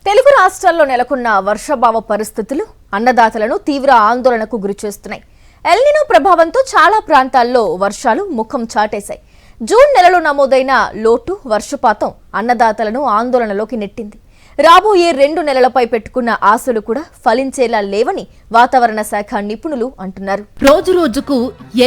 తెలుగు రాష్ట్రాల్లో నెలకొన్న వర్షాభావ పరిస్థితులు అన్నదాతలను తీవ్ర ఆందోళనకు గురిచేస్తున్నాయి. ఎల్నినో ప్రభావంతో చాలా ప్రాంతాల్లో వర్షాలు ముఖం చాటేశాయి. జూన్ నెలలో నమోదైన లోటు వర్షపాతం అన్నదాతలను ఆందోళనలోకి నెట్టింది. రాబోయే 2 నెలలపై పెట్టుకున్న ఆశలు కూడా ఫలించేలా లేవని వాతావరణ శాఖ నిపుణులు అంటున్నారు. రోజురోజుకు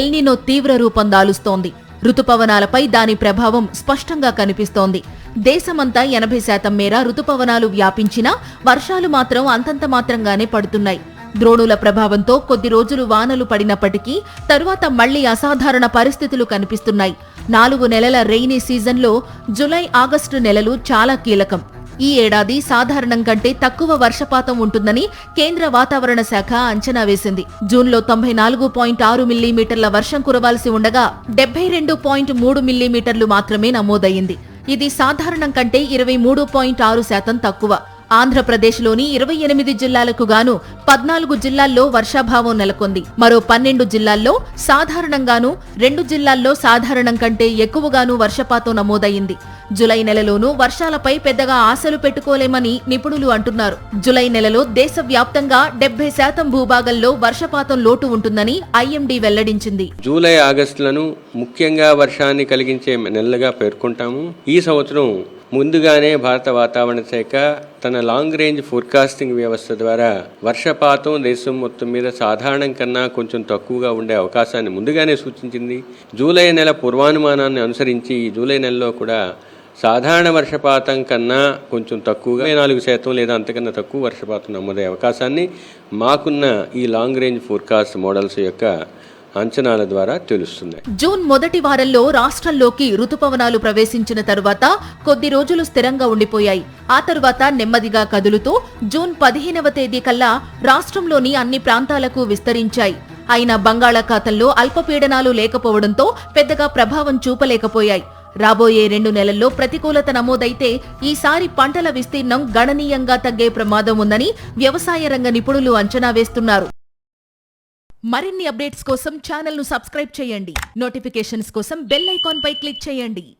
ఎల్నినో తీవ్ర రూపం దాలుస్తోంది. రుతుపవనాలపై దాని ప్రభావం స్పష్టంగా కనిపిస్తోంది. దేశమంతా 80% మేర రుతుపవనాలు వ్యాపించినా వర్షాలు మాత్రం అంతంత మాత్రంగానే పడుతున్నాయి. ద్రోణుల ప్రభావంతో కొద్ది రోజులు వానలు పడినప్పటికీ తరువాత మళ్లీ అసాధారణ పరిస్థితులు కనిపిస్తున్నాయి. 4 నెలల రెయినీ సీజన్లో జులై, ఆగస్టు నెలలు చాలా కీలకం. ఈ ఏడాది సాధారణం కంటే తక్కువ వర్షపాతం ఉంటుందని కేంద్ర వాతావరణ శాఖ అంచనా వేసింది. జూన్లో 94.6 మిల్లీమీటర్ల వర్షం కురవాల్సి ఉండగా 72.3 మిల్లీమీటర్లు మాత్రమే నమోదయ్యింది. ఇది సాధారణం కంటే 23.6% తక్కువ. ఆంధ్రప్రదేశ్లోని 28 జిల్లాలకు గాను 14 జిల్లాల్లో వర్షాభావం నెలకొంది. మరో 12 జిల్లాల్లో సాధారణంగానూ 2 జిల్లాల్లో సాధారణం కంటే ఎక్కువగానూ వర్షపాతం నమోదయ్యింది. జులై నెలలోనూ వర్షాలపై పెద్దగా ఆశలు పెట్టుకోలేమని నిపుణులు అంటున్నారు. జులై నెలలో దేశవ్యాప్తంగా 70% భూభాగంలో వర్షపాతం లోటు ఉంటుందని ఐఎండీ వెల్లడించింది. జూలై, ఆగస్టులను ముఖ్యంగా వర్షాన్ని కలిగించే నెలలుగా పేర్కొంటాము. ఈ సంవత్సరం ముందుగానే భారత వాతావరణ శాఖ తన లాంగ్ రేంజ్ ఫోర్కాస్టింగ్ వ్యవస్థ ద్వారా వర్షపాతం దేశం మొత్తం మీద సాధారణం కన్నా కొంచెం తక్కువగా ఉండే అవకాశాన్ని ముందుగానే సూచించింది. జూలై నెల పూర్వానుమానాన్ని అనుసరించి ఈ జూలై నెలలో కూడా సాధారణ వర్షపాతం కన్నా కొంచెం తక్కువగా 4% లేదా అంతకన్నా తక్కువ వర్షపాతం నమోదయ్యే అవకాశాన్ని మాకున్న ఈ లాంగ్ రేంజ్ ఫోర్కాస్ట్ మోడల్స్ యొక్క అంచనాల ద్వారా తెలుస్తున్నాయి. జూన్ మొదటి వారంలో రాష్ట్రంలోకి రుతుపవనాలు ప్రవేశించిన తరువాత కొద్ది రోజులు స్థిరంగా ఉండిపోయాయి. ఆ తరువాత నెమ్మదిగా కదులుతూ జూన్ 15వ తేదీ కల్లా రాష్ట్రంలోని అన్ని ప్రాంతాలకు విస్తరించాయి. అయినా బంగాళాఖాతంలో అల్పపీడనాలు లేకపోవడంతో పెద్దగా ప్రభావం చూపలేకపోయాయి. రాబోయే 2 నెలల్లో ప్రతికూలత నమోదైతే ఈసారి పంటల విస్తీర్ణం గణనీయంగా తగ్గే ప్రమాదం ఉందని వ్యవసాయ రంగ నిపుణులు అంచనా వేస్తున్నారు. మరిన్ని అప్డేట్స్ కోసం ఛానల్ ను సబ్స్క్రైబ్ చేయండి. నోటిఫికేషన్స్ కోసం బెల్ ఐకాన్ పై క్లిక్ చేయండి.